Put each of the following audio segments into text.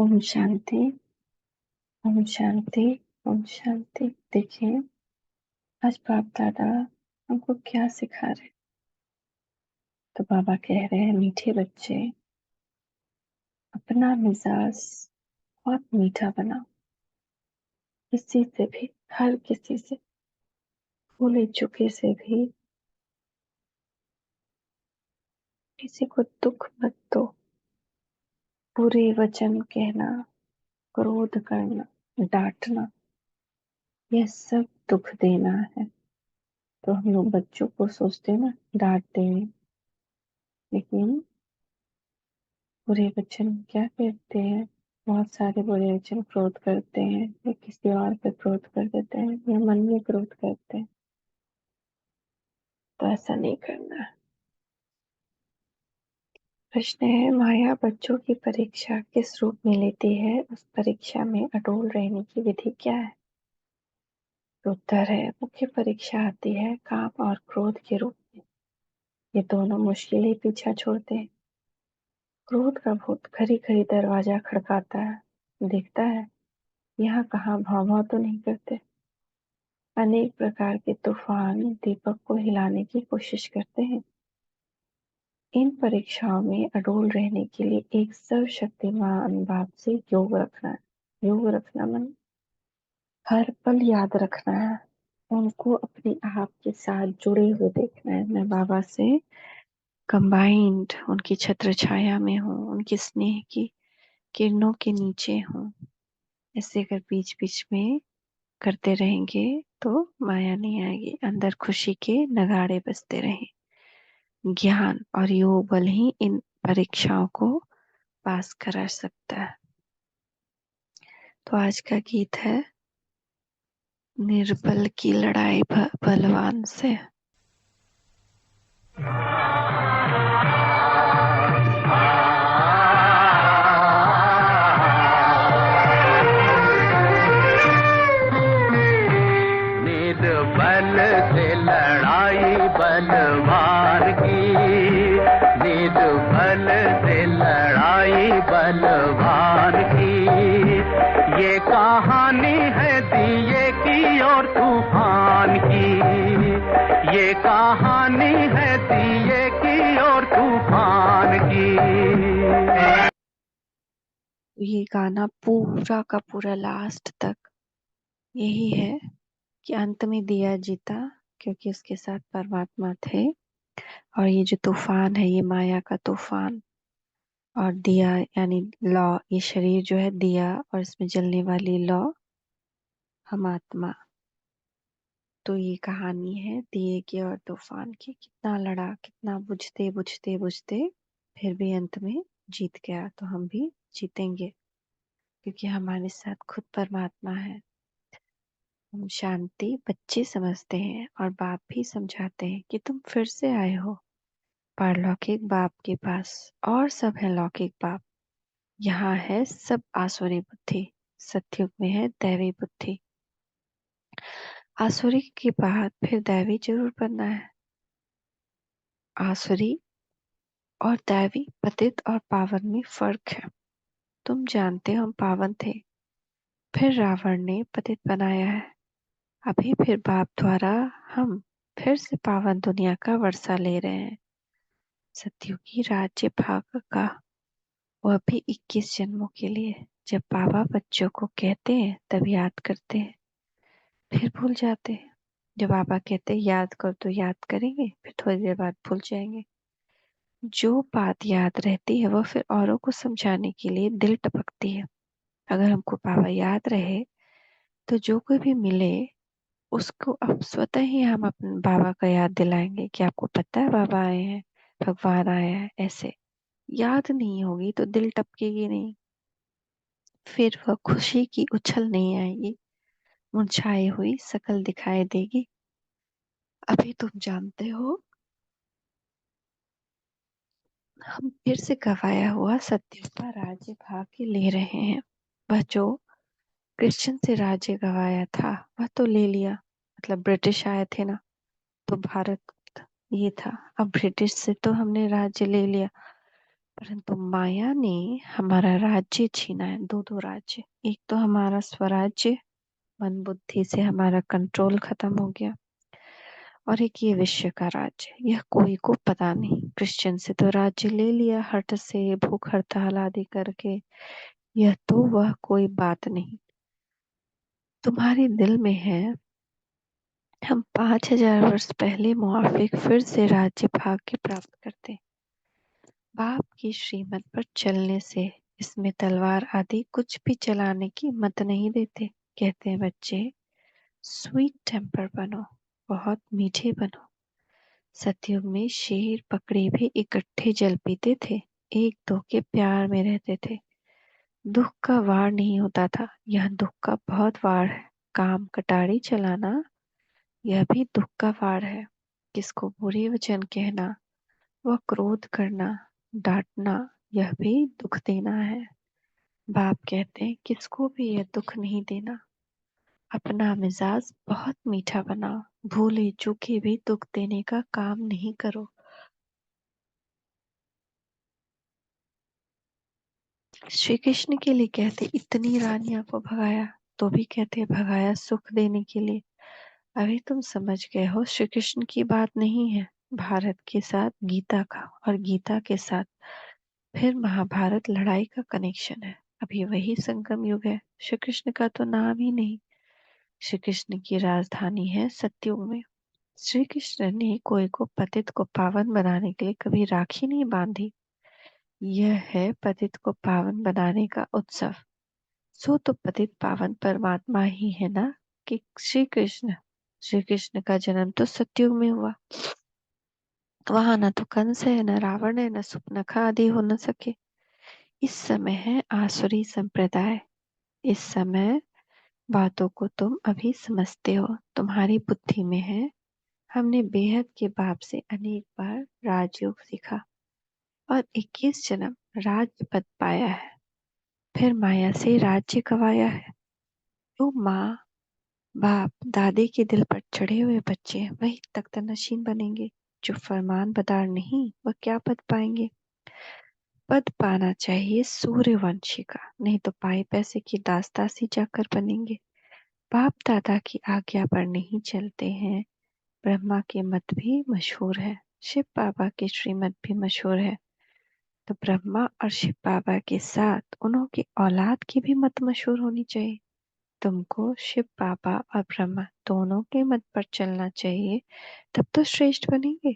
ओम शांति। ओम शांति। ओम शांति। देखिए, आज बाप दादा हमको क्या सिखा रहे। तो बाबा कह रहे हैं, मीठे बच्चे, अपना मिजाज बहुत मीठा बनाओ। किसी से भी, हर किसी से, भूले चुके से भी किसी को दुख मत दो। बुरे वचन कहना, क्रोध करना, डांटना, यह सब दुख देना है। तो हम लोग बच्चों को सोचते हैं ना, डांट देंगे, लेकिन बुरे वचन क्या कहते हैं? बहुत सारे बुरे वचन क्रोध करते हैं, या किसी और पे क्रोध कर देते हैं, या मन में क्रोध करते हैं। तो ऐसा नहीं करना है। प्रश्न है, माया बच्चों की परीक्षा किस रूप में लेती है? उस परीक्षा में अटोल रहने की विधि क्या है? तो उत्तर है, मुख्य परीक्षा आती है काम और क्रोध के रूप में। ये दोनों मुश्किल ही पीछा छोड़ते हैं। क्रोध का भूत खरी खरी दरवाजा खड़काता है, देखता है यहाँ कहाँ भाव भाव तो नहीं करते। अनेक प्रकार के तूफान दीपक को हिलाने की कोशिश करते हैं। इन परीक्षाओं में अडोल रहने के लिए एक सर्वशक्तिमान बाप से योग रखना है। योग रखना मन हर पल याद रखना है। उनको अपने आप के साथ जुड़े हुए देखना है। मैं बाबा से कंबाइंड उनकी छत्र छाया में हूँ, उनके स्नेह की किरणों के नीचे हूँ। ऐसे अगर बीच बीच में करते रहेंगे तो माया नहीं आएगी। अंदर खुशी के नगाड़े बजते रहें। ज्ञान और योग बल ही इन परीक्षाओं को पास करा सकता है। तो आज का गीत है, निर्बल की लड़ाई बलवान से। निर्बल से लड़ाई बलवान की, निर्बल से लड़ाई बलवान की। ये कहानी है दिए की और तूफान की, ये कहानी है दिए की और तूफान की। ये गाना पूरा का पूरा लास्ट तक यही है कि अंत में दिया जीता, क्योंकि उसके साथ परमात्मा थे। और ये जो तूफान है, ये माया का तूफान, और दिया यानी लौ, ये शरीर जो है दिया, और इसमें जलने वाली लौ हम आत्मा। तो ये कहानी है दिए की और तूफान की। कितना लड़ा, कितना बुझते बुझते बुझते फिर भी अंत में जीत गया। तो हम भी जीतेंगे, क्योंकि हमारे साथ खुद परमात्मा है। हम शांति बच्चे समझते हैं, और बाप भी समझाते हैं कि तुम फिर से आए हो पारलौकिक बाप के पास, और सब है लौकिक बाप। यहाँ है सब आसुरी बुद्धि, सतयुग में है दैवी बुद्धि। आसुरी के बाद फिर दैवी जरूर बनना है। आसुरी और दैवी, पतित और पावन में फर्क है। तुम जानते हो हम पावन थे, फिर रावण ने पतित बनाया है। अभी फिर बाप द्वारा हम फिर से पावन दुनिया का वर्षा ले रहे हैं। सतयुगी राज्य भाग का, वह भी 21 जन्मों के लिए। जब बाबा बच्चों को कहते हैं तब याद करते हैं, फिर भूल जाते हैं। जब बाबा कहते हैं याद कर, तो याद करेंगे, फिर थोड़ी देर बाद भूल जाएंगे। जो बात याद रहती है वह फिर औरों को समझाने के लिए दिल टपकती है। अगर हमको बाबा याद रहे तो जो कोई भी मिले उसको अब स्वतः ही हम अपने बाबा का याद दिलाएंगे कि आपको पता है बाबा आए हैं, भगवान आया है। ऐसे याद नहीं होगी तो दिल टपकेगी नहीं, फिर वह खुशी की उछल नहीं आएगी, मुरझाई हुई शकल दिखाई देगी। अभी तुम जानते हो हम फिर से गवाया हुआ सत्यों का राज्य भाग के ले रहे हैं। वह जो क्रिश्चियन से राज्य गवाया था वह तो ले लिया, मतलब ब्रिटिश आए थे ना, तो भारत ये था। अब ब्रिटिश से तो हमने राज्य ले लिया, परंतु माया ने हमारा राज्य छीना है, दो दो राज्य। एक तो हमारा स्वराज्य, मन बुद्धि से हमारा कंट्रोल खत्म हो गया, और एक ये विश्व का राज्य। यह कोई को पता नहीं। क्रिश्चियन से तो राज्य ले लिया हट से, भूख हड़ताल आदि करके। यह तो वह कोई बात नहीं। तुम्हारे दिल में है, हम 5,000 वर्ष पहले मुआफिक फिर से राज्य भाग्य प्राप्त करते। बाप की श्रीमत पर चलने से इसमें तलवार आदि कुछ भी चलाने की मत नहीं देते। कहते हैं बच्चे, स्वीट टेम्पर बनो, बहुत मीठे बनो। सतयुग में शेर बकरी भी इकट्ठे जल पीते थे, एक दो के प्यार में रहते थे। दुख का वार नहीं होता था। यह दुख का बहुत वार है। काम कटारी चलाना, यह भी दुख का वार है। किसको बुरे वचन कहना, वह क्रोध करना, डांटना, यह भी दुख देना है। बाप कहते हैं किसको भी यह दुख नहीं देना। अपना मिजाज बहुत मीठा बनाओ, भूले चूके भी दुख देने का काम नहीं करो। श्री कृष्ण के लिए कहते इतनी रानियों को भगाया, तो भी कहते भगाया सुख देने के लिए। अभी तुम समझ गए हो, श्री कृष्ण की बात नहीं है, भारत के साथ गीता का, और गीता के साथ फिर महाभारत लड़ाई का कनेक्शन है। अभी वही संगम युग है। श्री कृष्ण का तो नाम ही नहीं। श्री कृष्ण की राजधानी है सतयुग में। श्री कृष्ण ने कोई को पतित को पावन बनाने के लिए कभी राखी नहीं बांधी। यह है पतित को पावन बनाने का उत्सव। सो तो पतित पावन परमात्मा ही है ना, कि श्री कृष्ण। श्री कृष्ण का जन्म तो सतयुग में हुआ। वहां न तो कंस है, न रावण है, न सुपनखा आदि हो न सके। इस समय है आसुरी संप्रदाय। इस समय बातों को तुम अभी समझते हो, तुम्हारी बुद्धि में है। हमने बेहद के बाप से अनेक बार राजयोग सीखा और 21 जन्म राज्य पद पाया है, फिर माया से राज्य गवाया है। जो माँ बाप दादे के दिल पर चढ़े हुए बच्चे हैं, वही तख्त नशीन बनेंगे। जो फरमान बदार नहीं, वह क्या पद पाएंगे। पद पाना चाहिए सूर्यवंशी का, नहीं तो पाए पैसे की दासदासी जाकर बनेंगे। बाप दादा की आज्ञा पर नहीं चलते हैं। ब्रह्मा के मत भी मशहूर है, शिव बाबा की श्रीमत भी मशहूर है। तो ब्रह्मा और शिव बाबा के साथ उन्होंने औलाद की भी मत मशहूर होनी चाहिए। तुमको शिव बाबा और ब्रह्मा दोनों के मत पर चलना चाहिए, तब तो श्रेष्ठ बनेंगे।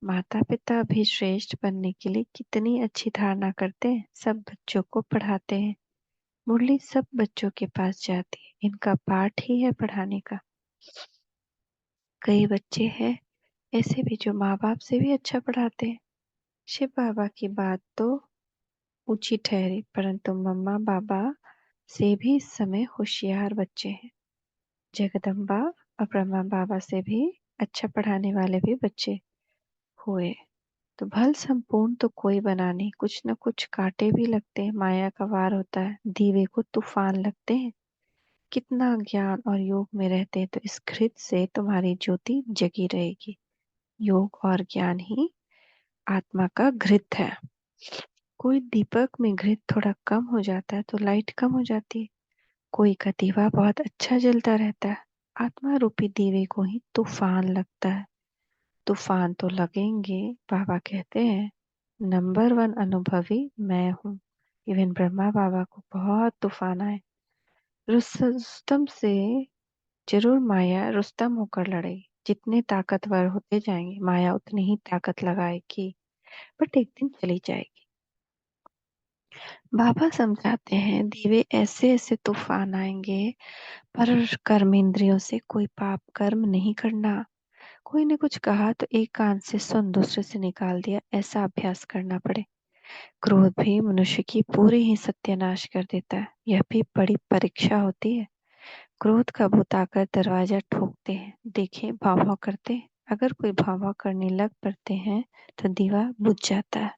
माता पिता भी श्रेष्ठ बनने के लिए कितनी अच्छी धारणा करते हैं। सब बच्चों को पढ़ाते हैं। मुरली सब बच्चों के पास जाती है, इनका पाठ ही है पढ़ाने का। कई बच्चे हैं ऐसे भी जो माँ बाप से भी अच्छा पढ़ाते हैं। शिव बाबा की बात तो ऊंची ठहरी, परंतु मम्मा बाबा से भी इस समय होशियार बच्चे हैं। जगदम्बा और ब्रह्मा बाबा से भी अच्छा पढ़ाने वाले भी बच्चे हुए। तो भल संपूर्ण तो कोई बना नहीं, कुछ न कुछ कांटे भी लगते हैं। माया का वार होता है, दीवे को तूफान लगते हैं। कितना ज्ञान और योग में रहते हैं, तो इस घृत से तुम्हारी ज्योति जगी रहेगी। योग और ज्ञान ही आत्मा का घृत है। कोई दीपक में घृत थोड़ा कम हो जाता है तो लाइट कम हो जाती है। कोई का दीवा बहुत अच्छा जलता रहता है। आत्मा रूपी दीवे को ही तूफान लगता है। तूफान तो लगेंगे। बाबा कहते हैं नंबर 1 अनुभवी मैं हूँ। इवन ब्रह्मा बाबा को बहुत तूफान आए। रुस्तम से जरूर माया रुस्तम होकर लड़ेगी। जितने ताकतवर होते जाएंगे माया उतनी ही ताकत लगाएगी, बट एक दिन चली जाएगी। बाबा समझाते हैं दीवे ऐसे ऐसे तूफान आएंगे, पर कर्म इंद्रियों से कोई पाप कर्म नहीं करना। कोई ने कुछ कहा तो एक कान से सुन दूसरे से निकाल दिया, ऐसा अभ्यास करना पड़े। क्रोध भी मनुष्य की पूरी ही सत्यानाश कर देता है। यह भी बड़ी परीक्षा होती है। क्रोध का भूत आकर दरवाजा ठोकते हैं, देखें भाव भाव करते हैं। अगर कोई भाव भाव करने लग पड़ते हैं तो दीवा बुझ जाता है।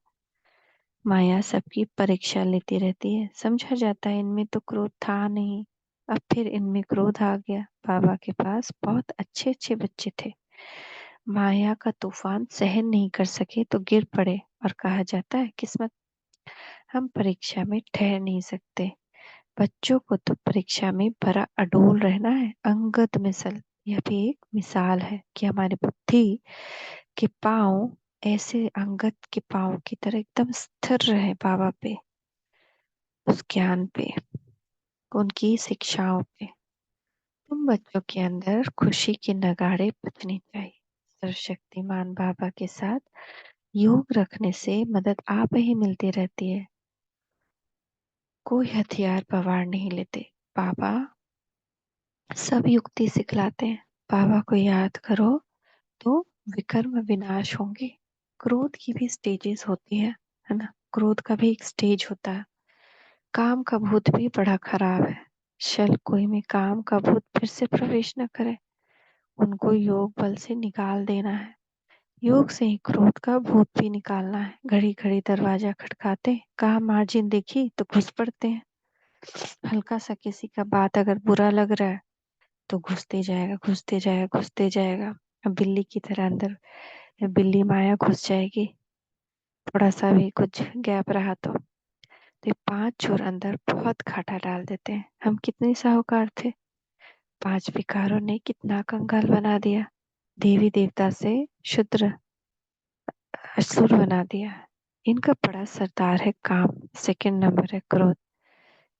माया सबकी परीक्षा लेती रहती है। समझा जाता है इनमें तो क्रोध था नहीं, अब फिर इनमें क्रोध आ गया। बाबा के पास बहुत अच्छे अच्छे बच्चे थे, माया का तूफान सहन नहीं कर सके तो गिर पड़े। और कहा जाता है किस्मत। हम परीक्षा में ठहर नहीं सकते। बच्चों को तो परीक्षा में भरा अडोल रहना है, अंगद मिसल। यह भी एक मिसाल है कि हमारी बुद्धि के पांव ऐसे अंगद के पांव की तरह एकदम स्थिर रहे बाबा पे, उस ज्ञान पे, उनकी शिक्षाओं पे। तुम बच्चों के अंदर खुशी के नगाड़े बजने चाहिए। सर्वशक्तिमान बाबा के साथ योग रखने से मदद आप ही मिलती रहती है। कोई हथियार पवार नहीं लेते। बाबा सब युक्ति सिखलाते हैं। बाबा को याद करो तो विकर्म विनाश होंगे। क्रोध की भी स्टेजेस होती है ना। क्रोध का भी एक स्टेज होता है। काम का भूत भी बड़ा खराब है। शल कोई में काम का भूत फिर से प्रवेश न करे। उनको योग बल से निकाल देना है। योग से ही क्रोध का भूत भी निकालना है। घड़ी घड़ी दरवाजा खटकाते हैं, कहा मार्जिन देखी तो घुस पड़ते हैं। हल्का सा किसी का बात अगर बुरा लग रहा है तो घुसते जाएगा, घुसते जाएगा, घुसते जाएगा। अब बिल्ली की तरह अंदर बिल्ली माया घुस जाएगी। थोड़ा सा भी कुछ गैप रहा तो ये 5 चोर अंदर बहुत घाटा डाल देते हैं। हम कितने साहूकार थे। 5 विकारों ने कितना कंगाल बना दिया। देवी देवता से शूद्र असुर बना दिया। इनका बड़ा सरदार है काम, सेकंड नंबर है क्रोध।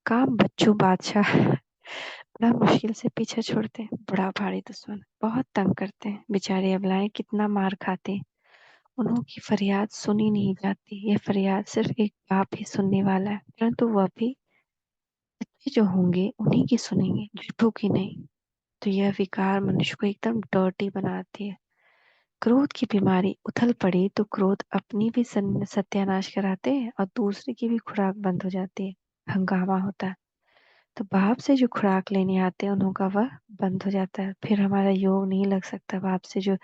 काम बच्चों बादशाह बड़ा मुश्किल से पीछे छोड़ते हैं। बड़ा भारी दुश्मन, बहुत तंग करते हैं। बेचारी अबलाएं कितना मार खाती हैं। उन्हों की फरियाद सुनी नहीं जाती। यह फरियाद सिर्फ एक बाप ही सुनने वाला है, परंतु वह भी बच्चे जो होंगे उन्हीं की सुनेंगे, झूठों की नहीं। तो यह विकार मनुष्य को एकदम डर्टी बनाती है। क्रोध की बीमारी उथल पड़ी तो क्रोध अपनी भी सत्यानाश कराते हैं और दूसरे की भी खुराक बंद हो जाती है। हंगामा होता है। तो बाप से जो खुराक लेने आते हैं उन्हों का वह बंद हो जाता है। फिर हमारा योग नहीं लग सकता। बाप से जो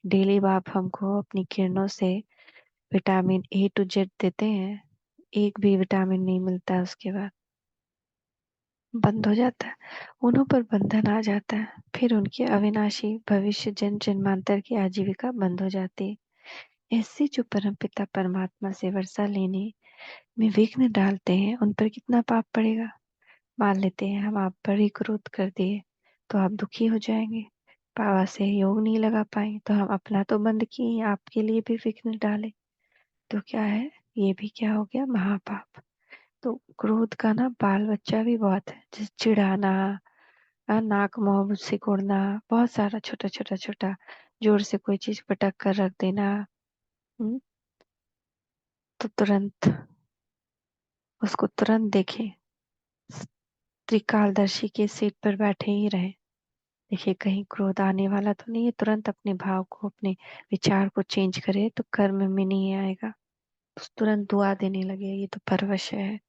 डेली बाप हमको अपनी किरणों से विटामिन A to Z देते हैं, एक भी विटामिन नहीं मिलता है उसके बाद, बंद हो जाता है। उन्हों पर बंधन आ जाता है। फिर उनकी अविनाशी भविष्य जन जन्मांतर की आजीविका बंद हो जाती है। ऐसे जो परमपिता परमात्मा से वर्षा लेने में विघ्न डालते हैं उन पर कितना पाप पड़ेगा। मान लेते हैं हम आप पर ही क्रोध कर दिए तो आप दुखी हो जाएंगे। बाबा से योग नहीं लगा पाए तो हम अपना तो बंद किए, आपके लिए भी विघ्न डाले तो क्या है, ये भी क्या हो गया, महापाप। तो क्रोध का ना बाल बच्चा भी बहुत है, जैसे चिढ़ाना, नाक मुंह सिकोड़ना, बहुत सारा छोटा छोटा छोटा, जोर से कोई चीज पटक कर रख देना। हम्म, तो तुरंत उसको तुरंत देखे, त्रिकालदर्शी के सीट पर बैठे ही रहे। देखिए कहीं क्रोध आने वाला तो नहीं है, तुरंत अपने भाव को, अपने विचार को चेंज करे तो कर्म में नहीं आएगा। तुरंत दुआ देने लगे, ये तो परवश है,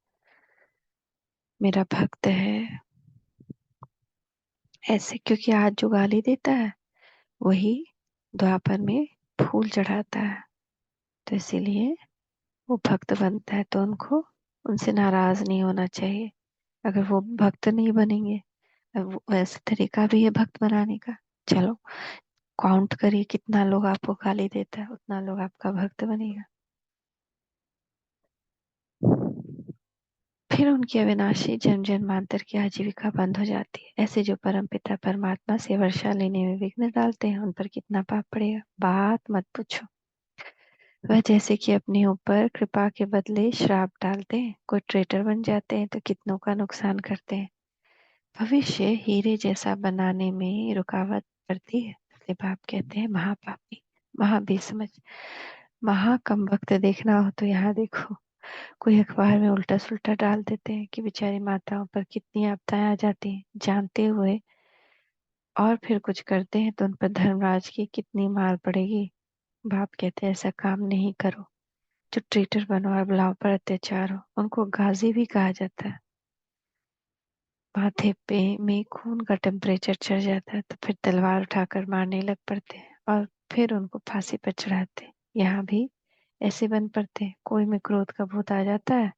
मेरा भक्त है। ऐसे क्योंकि आज जो गाली देता है वही द्वापर में फूल चढ़ाता है। तो इसीलिए वो भक्त बनता है तो उनको, उनसे नाराज नहीं होना चाहिए। अगर वो भक्त नहीं बनेंगे, अब वैसे तरीका भी है भक्त बनाने का। चलो काउंट करिए कितना लोग आपको गाली देता है, उतना लोग आपका भक्त बनेगा। फिर उनकी अविनाशी जन्म जन्मांतर की आजीविका बंद हो जाती है। ऐसे जो परम पिता परमात्मा से वर्षा लेने में विघ्न डालते हैं उन पर कितना पाप पड़ेगा, बात मत पूछो। वह जैसे कि अपने ऊपर कृपा के बदले श्राप डालते हैं। कोई ट्रेटर बन जाते हैं तो कितनों का नुकसान करते हैं। भविष्य हीरे जैसा बनाने में रुकावट पड़ती है, इसलिए बाप कहते हैं महापापी, महाबेसमझ, महाकम वक्त। देखना हो तो यहाँ देखो, कोई अखबार में उल्टा सुल्टा डाल देते हैं कि बेचारी माताओं पर कितनी आपदाएं आ जाती हैं जानते हुए, और फिर कुछ करते हैं तो उन पर धर्मराज की कितनी मार पड़ेगी। बाप कहते हैं ऐसा काम नहीं करो। जो ट्रेटर बनो और बुलाओ पर अत्याचार हो उनको गाजी भी कहा जाता है। माथे पे में खून का टेम्परेचर चढ़ जाता है तो फिर तलवार उठाकर मारने लग पड़ते हैं और फिर उनको फांसी पर चढ़ाते हैं। यहाँ भी ऐसे बन पड़ते हैं। कोई में क्रोध का भूत आ जाता है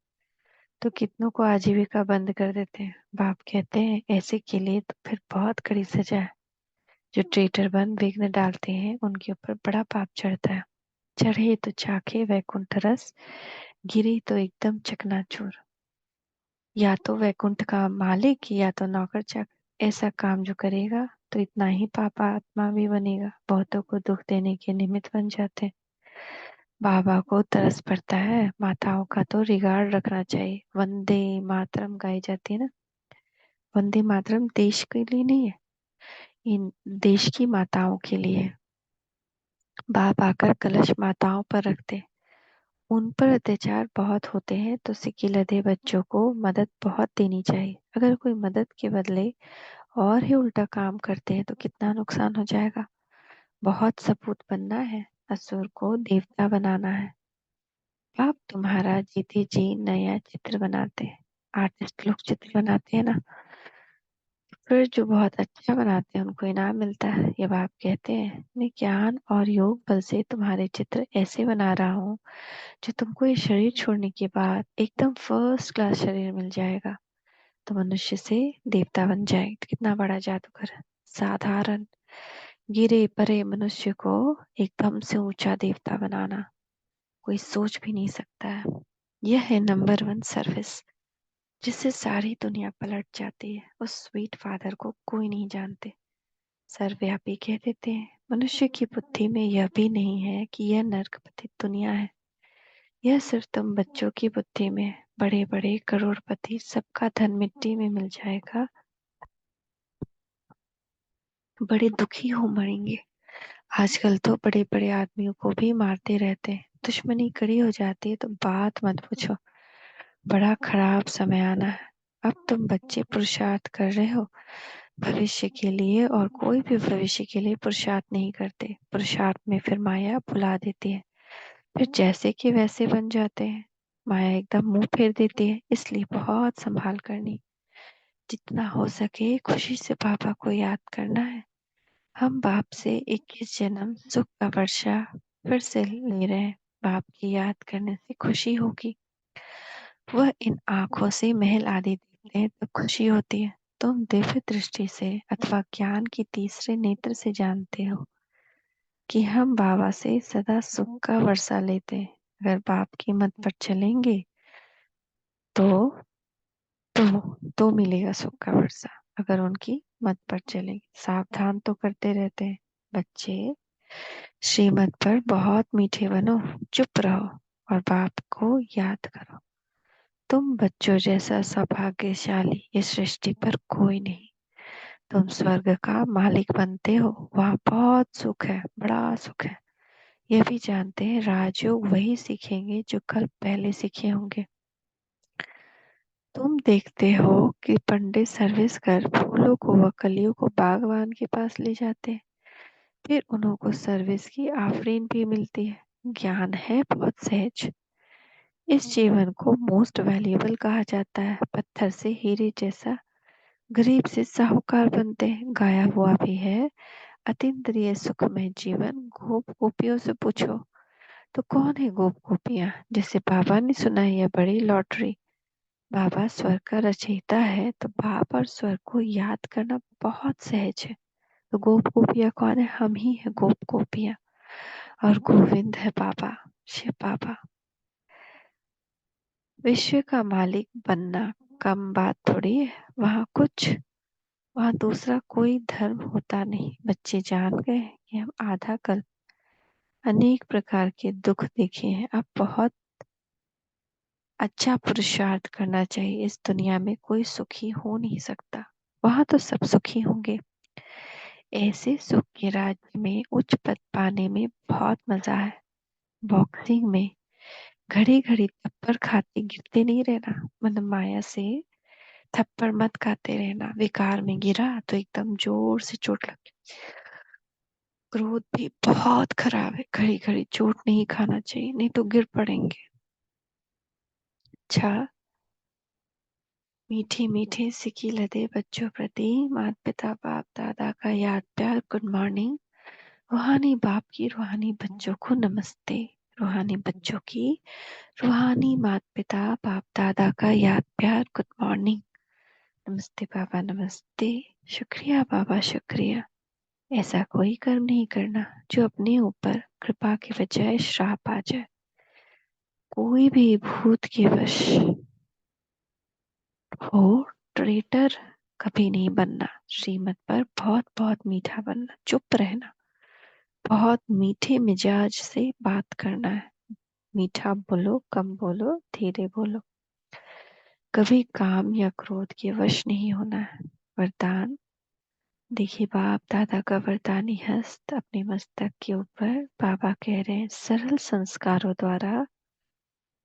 तो कितनों को आजीविका बंद कर देते हैं। बाप कहते हैं ऐसे के लिए तो फिर बहुत कड़ी सजा है। जो ट्रेटर बन विघ्न डालते हैं उनके ऊपर बड़ा पाप चढ़ता है। चढ़े तो चाखे वैकुंठ रस, गिरे तो एकदम चकनाचूर। या तो वैकुंठ का मालिक या तो नौकर चाकर, ऐसा काम जो करेगा तो इतना ही पापा आत्मा भी बनेगा, बहुतों को दुख देने के निमित्त बन जाते हैं। बाबा को तरस पड़ता है, माताओं का तो रिगार्ड रखना चाहिए। वंदे मातरम गाई जाती है ना, वंदे मातरम देश के लिए नहीं है, इन देश की माताओं के लिए है। बाप आकर कलश माताओं पर रखते, उन पर अत्याचार बहुत होते हैं तो सिक्के लदे बच्चों को मदद बहुत देनी चाहिए। अगर कोई मदद के बदले और ही उल्टा काम करते हैं तो कितना नुकसान हो जाएगा। बहुत सपूत बनना है, असुर को देवता बनाना है। अब तुम्हारा जीते जी नया चित्र बनाते हैं, आर्टिस्ट लोग चित्र बनाते हैं ना, फिर जो बहुत अच्छा बनाते हैं उनको इनाम मिलता है। ये बाप कहते हैं मैं ज्ञान और योग बल से तुम्हारे चित्र ऐसे बना रहा हूँ जो तुमको ये शरीर छोड़ने के बाद एकदम फर्स्ट क्लास शरीर मिल जाएगा, तो मनुष्य से देवता बन जाएगी। तो कितना बड़ा जादूगर है। साधारण गिरे परे मनुष्य को एकदम से ऊंचा देवता बनाना कोई सोच भी नहीं सकता है। यह है नंबर वन सर्विस, जिससे सारी दुनिया पलट जाती है। उस स्वीट फादर को कोई नहीं जानते, सर्वव्यापी कह देते हैं। मनुष्य की बुद्धि में यह भी नहीं है कि यह नर्क पतित दुनिया है। यह सिर्फ तुम बच्चों की बुद्धि में है। बड़े बड़े करोड़पति सबका धन मिट्टी में मिल जाएगा, बड़े दुखी हो मरेंगे। आजकल तो बड़े बड़े आदमियों को भी मारते रहते हैं, दुश्मनी कड़ी हो जाती है तो बात मत पूछो। बड़ा खराब समय आना है। अब तुम बच्चे पुरुषार्थ कर रहे हो भविष्य के लिए, और कोई भी भविष्य के लिए पुरुषार्थ नहीं करते। पुरुषार्थ में फिर माया भुला देती है, फिर जैसे कि वैसे बन जाते हैं। माया एकदम मुंह फेर देती है, इसलिए बहुत संभाल करनी। जितना हो सके खुशी से पापा को याद करना है। हम बाप से 21 जन्म सुख का वर्षा फिर से ले रहे हैं। बाप की याद करने से खुशी होगी। वह इन आंखों से महल आदि देखते हैं तब खुशी होती है। तुम दिव्य दृष्टि से अथवा ज्ञान की तीसरे नेत्र से जानते हो कि हम बाबा से सदा सुख का वर्षा लेते हैं। अगर बाप की मत पर चलेंगे तो तो मिलेगा सुख का वर्षा। अगर उनकी मत पर चलेंगे, सावधान तो करते रहते हैं। बच्चे श्रीमत पर बहुत मीठे बनो, चुप रहो और बाप को याद करो। तुम बच्चों जैसा सौभाग्यशाली इस सृष्टि पर कोई नहीं। तुम स्वर्ग का मालिक बनते हो, वहाँ बहुत सुख है, बड़ा सुख है। यह भी जानते हैं राजयोग वही सीखेंगे जो कल पहले सीखे होंगे। तुम देखते हो कि पंडित सर्विस कर फूलों को व कलियों को बागवान के पास ले जाते हैं, फिर उन्हों को सर्विस की आफरीन भी मिलती है। ज्ञान है बहुत सहज। इस जीवन को मोस्ट वैल्यूएबल कहा जाता है। पत्थर से हीरे जैसा, गरीब से साहूकार बनते हैं। गाया हुआ भी है, अतीन्द्रिय सुखमय जीवन गोप गोपियों से पूछो। तो कौन है गोप गोपियां? जैसे बाबा ने सुना है यह बड़ी लॉटरी। बाबा स्वर्ग का रचयिता है तो बाप और स्वर्ग को याद करना बहुत सहज है। तो गोप गोपियां कौन है? हम ही है गोप गोपियां। और गोविंद है बाबा, शिव बाबा। विश्व का मालिक बनना कम बात थोड़ी है। वहाँ दूसरा कोई धर्म होता नहीं। बच्चे जान गए कि हम आधा कल्प अनेक प्रकार के दुख देखे हैं। अब बहुत अच्छा पुरुषार्थ करना चाहिए। इस दुनिया में कोई सुखी हो नहीं सकता, वहां तो सब सुखी होंगे। ऐसे सुख के राज्य में उच्च पद पाने में बहुत मजा है। बॉक्सिंग में घड़ी घड़ी थप्पड़ खाते गिरते नहीं रहना, मतलब माया से थप्पड़ मत खाते रहना। विकार में गिरा तो एकदम जोर से चोट लग। क्रोध भी बहुत खराब है, घड़ी घड़ी चोट नहीं खाना चाहिए, नहीं तो गिर पड़ेंगे। अच्छा, मीठे मीठे सिकी लदे बच्चों प्रति माता पिता बाप दादा का याद प्यार गुड मॉर्निंग। रूहानी बाप की रूहानी बच्चों को नमस्ते। रूहानी बच्चों की रूहानी माता पिता बाप दादा का याद प्यार गुड मॉर्निंग। नमस्ते बाबा, नमस्ते। शुक्रिया बाबा, शुक्रिया। ऐसा कोई कर्म नहीं करना जो अपने ऊपर कृपा के बजाय श्राप आ जाए। कोई भी भूत के वश हो, ट्रेटर कभी नहीं बनना। श्रीमत पर बहुत बहुत मीठा बनना, चुप रहना, बहुत मीठे मिजाज से बात करना है। मीठा बोलो, कम बोलो, धीरे बोलो। कभी काम या क्रोध के वश नहीं होना है। वरदान देखिए, बाप दादा का वरदानी हस्त अपने मस्तक के ऊपर। बाबा कह रहे हैं, सरल संस्कारों द्वारा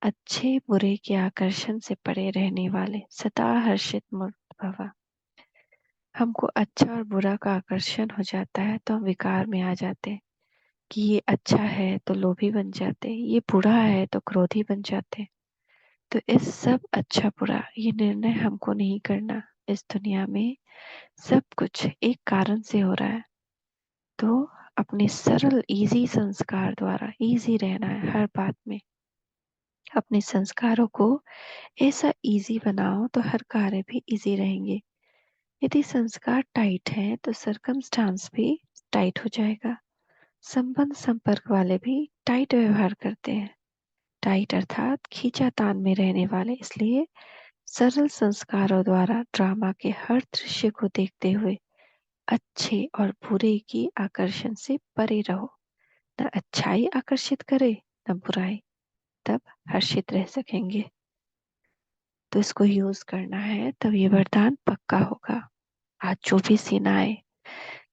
अच्छे बुरे के आकर्षण से परे रहने वाले सदा हर्षित मुक्त भवा। हमको अच्छा और बुरा का आकर्षण हो जाता है तो हम विकार में आ जाते हैं कि ये अच्छा है तो लोभी बन जाते, ये बुरा है तो क्रोधी बन जाते। तो इस सब अच्छा बुरा ये निर्णय हमको नहीं करना। इस दुनिया में सब कुछ एक कारण से हो रहा है, तो अपने सरल इजी संस्कार द्वारा इजी रहना है हर बात में। अपने संस्कारों को ऐसा इजी बनाओ तो हर कार्य भी इजी रहेंगे। यदि संस्कार टाइट है तो सरकमस्टांस भी टाइट हो जाएगा। संबंध संपर्क वाले भी टाइट व्यवहार करते हैं। टाइट अर्थात खींचातान में रहने वाले। इसलिए सरल संस्कारों द्वारा ड्रामा के हर दृश्य को देखते हुए अच्छे और बुरे की आकर्षण से परे रहो। न अच्छाई आकर्षित करे न बुराई, तब हर्षित रह सकेंगे। तो इसको यूज करना है तब ये वरदान पक्का होगा। आज जो भी सीन आए,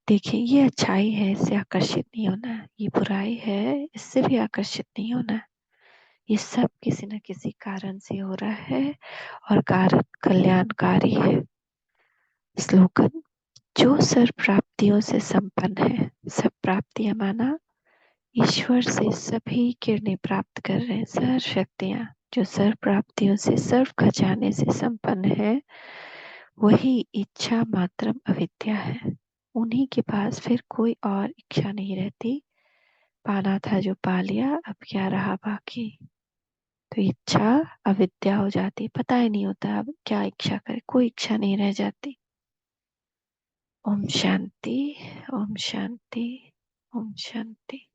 देखिए ये अच्छाई है इससे आकर्षित नहीं होना है, ये बुराई है इससे भी आकर्षित नहीं होना है। ये सब किसी न किसी कारण से हो रहा है और कारण कल्याणकारी है। स्लोगन, जो सर्व प्राप्तियों से संपन्न है। सब प्राप्तियां माना ईश्वर से सभी किरणें प्राप्त कर रहे हैं, सर्व शक्तियां। जो सर्व प्राप्तियों से सर्व खजाने से संपन्न है, वही इच्छा मात्रम अविद्या है। उन्हीं के पास फिर कोई और इच्छा नहीं रहती। पाना था जो पा लिया, अब क्या रहा बाकी। तो इच्छा अविद्या हो जाती, पता ही नहीं होता अब क्या इच्छा करे, कोई इच्छा नहीं रह जाती। ओम शांति, ओम शांति, ओम शांति।